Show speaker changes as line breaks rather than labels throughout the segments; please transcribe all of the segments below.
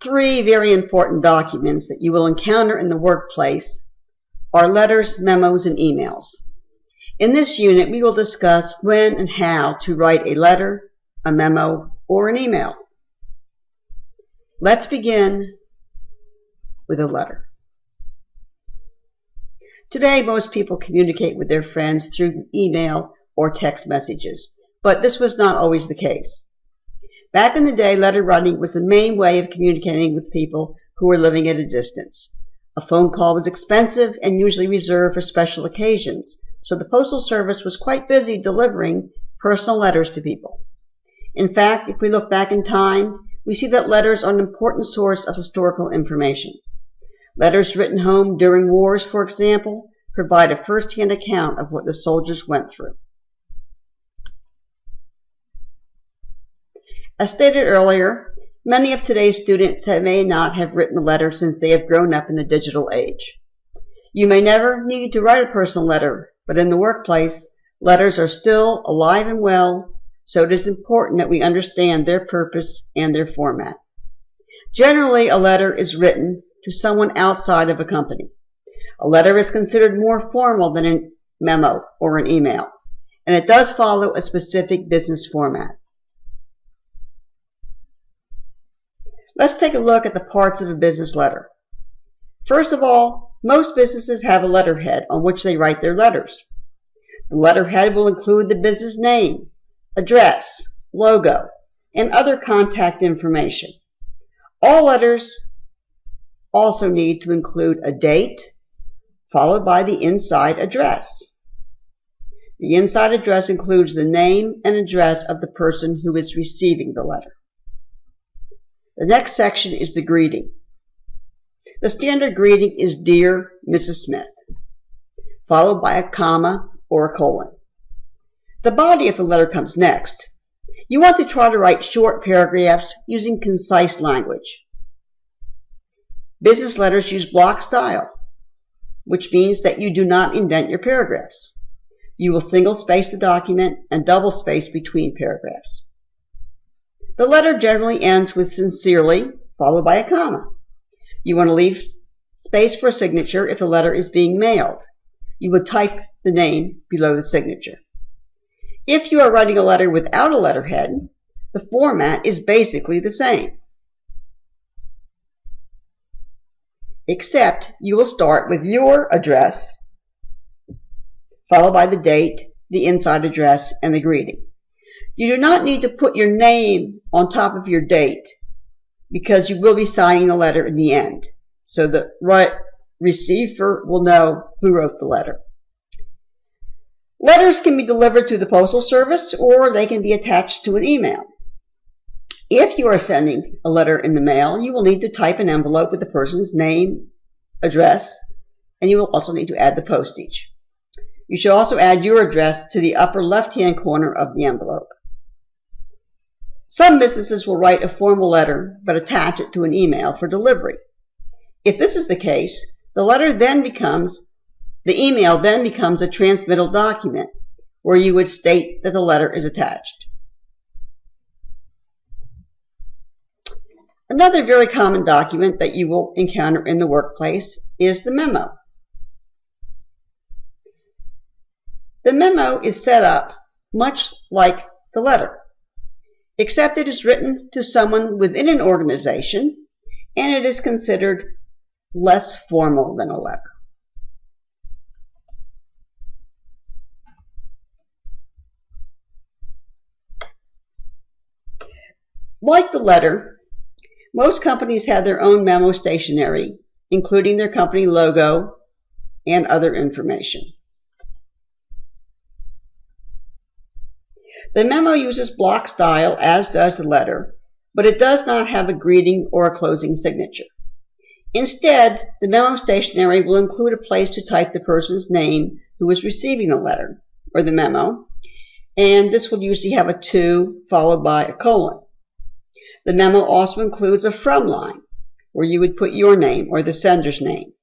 Three very important documents that you will encounter in the workplace are letters, memos, and emails. In this unit, we will discuss when and how to write a letter, a memo, or an email. Let's begin with a letter. Today, most people communicate with their friends through email or text messages, but this was not always the case. Back in the day, letter writing was the main way of communicating with people who were living at a distance. A phone call was expensive and usually reserved for special occasions, so the Postal Service was quite busy delivering personal letters to people. In fact, if we look back in time, we see that letters are an important source of historical information. Letters written home during wars, for example, provide a first-hand account of what the soldiers went through. As stated earlier, many of today's students may not have written a letter since they have grown up in the digital age. You may never need to write a personal letter, but in the workplace, letters are still alive and well, so it is important that we understand their purpose and their format. Generally, a letter is written to someone outside of a company. A letter is considered more formal than a memo or an email, and it does follow a specific business format. Let's take a look at the parts of a business letter. First of all, most businesses have a letterhead on which they write their letters. The letterhead will include the business name, address, logo, and other contact information. All letters also need to include a date, followed by the inside address. The inside address includes the name and address of the person who is receiving the letter. The next section is the greeting. The standard greeting is Dear Mrs. Smith, followed by a comma or a colon. The body of the letter comes next. You want to try to write short paragraphs using concise language. Business letters use block style, which means that you do not indent your paragraphs. You will single space the document and double space between paragraphs. The letter generally ends with sincerely, followed by a comma. You want to leave space for a signature if the letter is being mailed. You would type the name below the signature. If you are writing a letter without a letterhead, the format is basically the same, except you will start with your address, followed by the date, the inside address, and the greeting. You do not need to put your name on top of your date because you will be signing the letter in the end, so the receiver will know who wrote the letter. Letters can be delivered to the Postal Service or they can be attached to an email. If you are sending a letter in the mail, you will need to type an envelope with the person's name, address, and you will also need to add the postage. You should also add your address to the upper left-hand corner of the envelope. Some businesses will write a formal letter but attach it to an email for delivery. If this is the case, the email then becomes a transmittal document where you would state that the letter is attached. Another very common document that you will encounter in the workplace is the memo. The memo is set up much like the letter, except it is written to someone within an organization and it is considered less formal than a letter. Like the letter, most companies have their own memo stationery, including their company logo and other information. The memo uses block style, as does the letter, but it does not have a greeting or a closing signature. Instead, the memo stationery will include a place to type the person's name who is receiving the letter or the memo, and this will usually have a to followed by a colon. The memo also includes a from line, where you would put your name or the sender's name.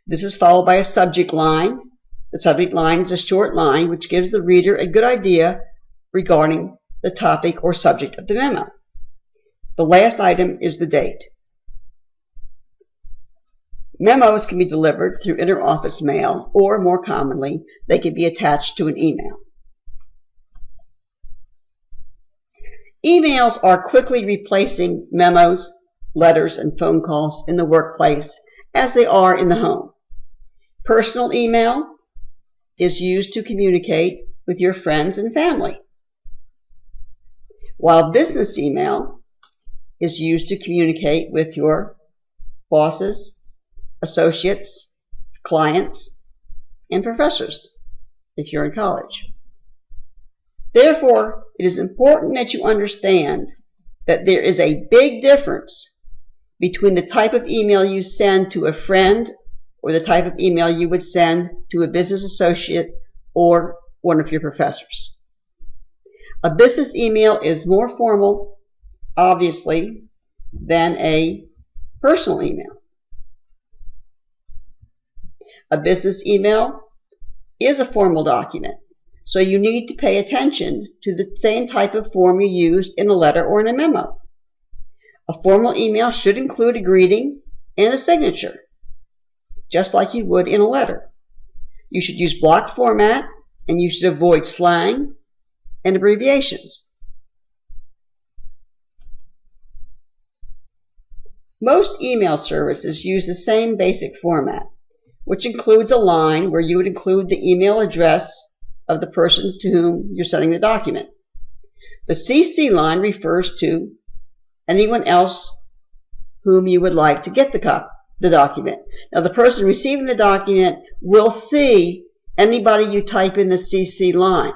This is followed by a subject line. The subject line is a short line which gives the reader a good idea regarding the topic or subject of the memo. The last item is the date. Memos can be delivered through interoffice mail, or more commonly, they can be attached to an email. Emails are quickly replacing memos, letters, and phone calls in the workplace as they are in the home. Personal email is used to communicate with your friends and family, while business email is used to communicate with your bosses, associates, clients, and professors if you're in college. Therefore, it is important that you understand that there is a big difference between the type of email you send to a friend or the type of email you would send to a business associate or one of your professors. A business email is more formal, obviously, than a personal email. A business email is a formal document, so you need to pay attention to the same type of form you used in a letter or in a memo. A formal email should include a greeting and a signature, just like you would in a letter. You should use block format, and you should avoid slang and abbreviations. Most email services use the same basic format, which includes a line where you would include the email address of the person to whom you're sending the document. The CC line refers to anyone else whom you would like to get the document. Now, the person receiving the document will see anybody you type in the CC line.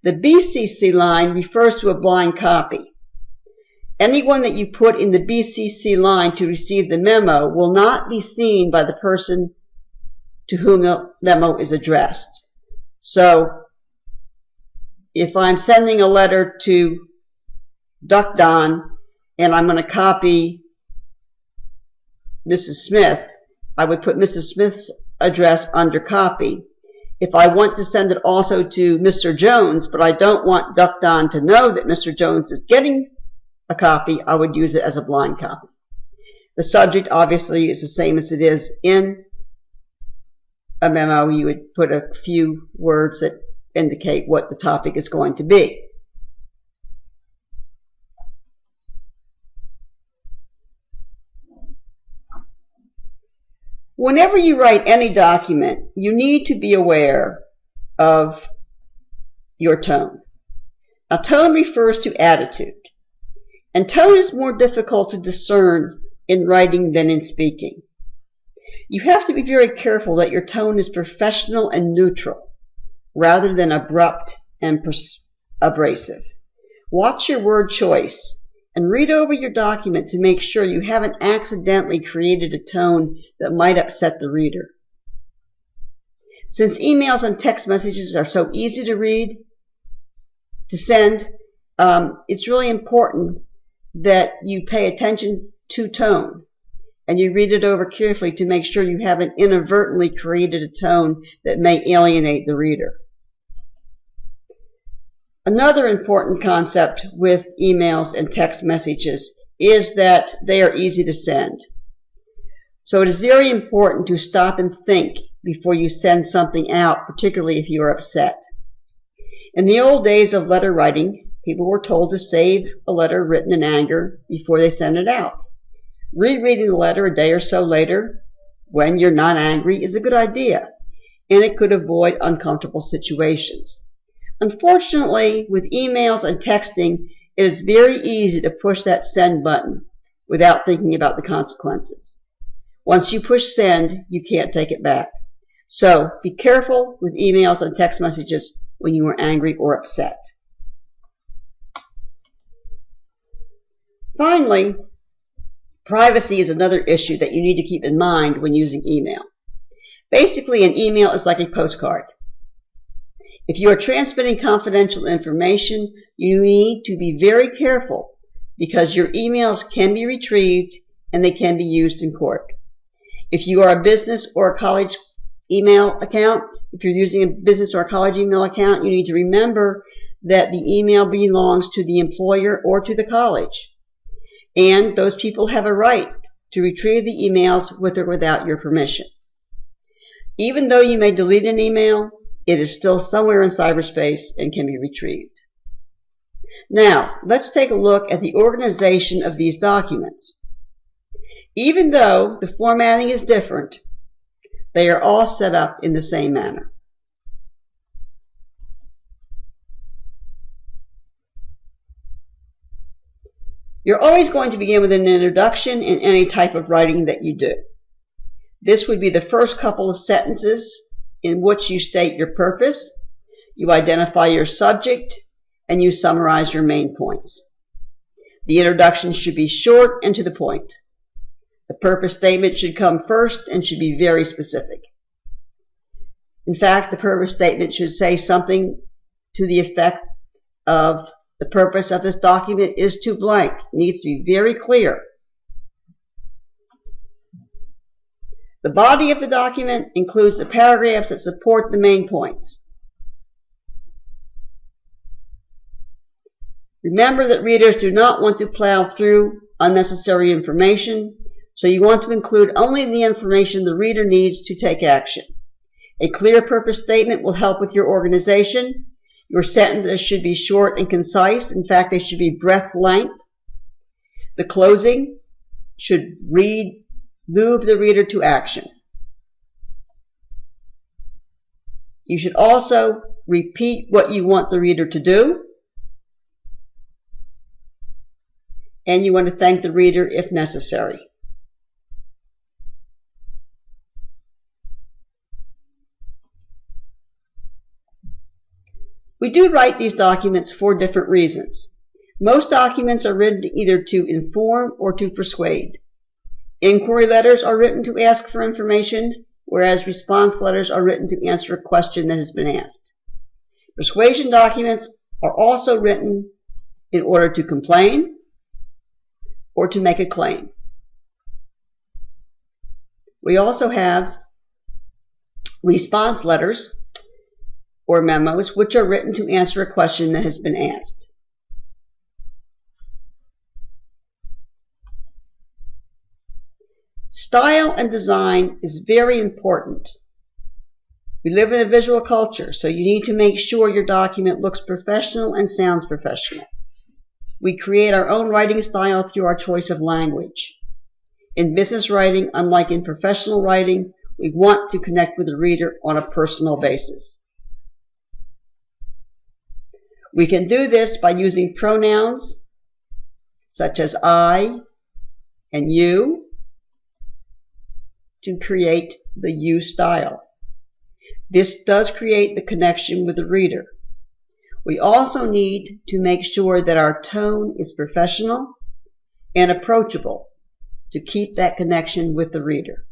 The BCC line refers to a blind copy. Anyone that you put in the BCC line to receive the memo will not be seen by the person to whom the memo is addressed. So, if I'm sending a letter to Duck Don and I'm going to copy Mrs. Smith, I would put Mrs. Smith's address under copy. If I want to send it also to Mr. Jones, but I don't want Duck Don to know that Mr. Jones is getting a copy, I would use it as a blind copy. The subject obviously is the same as it is in a memo. You would put a few words that indicate what the topic is going to be. Whenever you write any document, you need to be aware of your tone. Now, tone refers to attitude, and tone is more difficult to discern in writing than in speaking. You have to be very careful that your tone is professional and neutral, rather than abrupt and abrasive. Watch your word choice and read over your document to make sure you haven't accidentally created a tone that might upset the reader. Since emails and text messages are so easy to read, to send, it's really important that you pay attention to tone and you read it over carefully to make sure you haven't inadvertently created a tone that may alienate the reader. Another important concept with emails and text messages is that they are easy to send. So it is very important to stop and think before you send something out, particularly if you are upset. In the old days of letter writing, people were told to save a letter written in anger before they sent it out. Rereading the letter a day or so later, when you're not angry, is a good idea, and it could avoid uncomfortable situations. Unfortunately, with emails and texting, it is very easy to push that send button without thinking about the consequences. Once you push send, you can't take it back. So be careful with emails and text messages when you are angry or upset. Finally, privacy is another issue that you need to keep in mind when using email. Basically, an email is like a postcard. If you are transmitting confidential information, you need to be very careful because your emails can be retrieved and they can be used in court. If you are a business or a college email account, if you're using a business or a college email account, you need to remember that the email belongs to the employer or to the college. And those people have a right to retrieve the emails with or without your permission. Even though you may delete an email, it is still somewhere in cyberspace and can be retrieved. Now, let's take a look at the organization of these documents. Even though the formatting is different, they are all set up in the same manner. You're always going to begin with an introduction in any type of writing that you do. This would be the first couple of sentences in which you state your purpose, you identify your subject, and you summarize your main points. The introduction should be short and to the point. The purpose statement should come first and should be very specific. In fact, the purpose statement should say something to the effect of the purpose of this document is to blank. It needs to be very clear. The body of the document includes the paragraphs that support the main points. Remember that readers do not want to plow through unnecessary information, so you want to include only the information the reader needs to take action. A clear purpose statement will help with your organization. Your sentences should be short and concise. In fact, they should be breath length. The closing should move the reader to action. You should also repeat what you want the reader to do, and you want to thank the reader if necessary. We do write these documents for different reasons. Most documents are written either to inform or to persuade. Inquiry letters are written to ask for information, whereas response letters are written to answer a question that has been asked. Persuasion documents are also written in order to complain or to make a claim. We also have response letters or memos, which are written to answer a question that has been asked. Style and design is very important. We live in a visual culture, so you need to make sure your document looks professional and sounds professional. We create our own writing style through our choice of language. In business writing, unlike in professional writing, we want to connect with the reader on a personal basis. We can do this by using pronouns such as I and you to create the you style. This does create the connection with the reader. We also need to make sure that our tone is professional and approachable to keep that connection with the reader.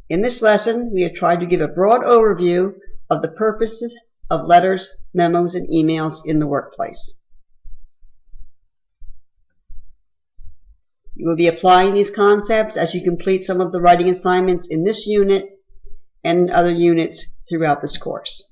In this lesson, we have tried to give a broad overview of the purposes of letters, memos, and emails in the workplace. You will be applying these concepts as you complete some of the writing assignments in this unit and in other units throughout this course.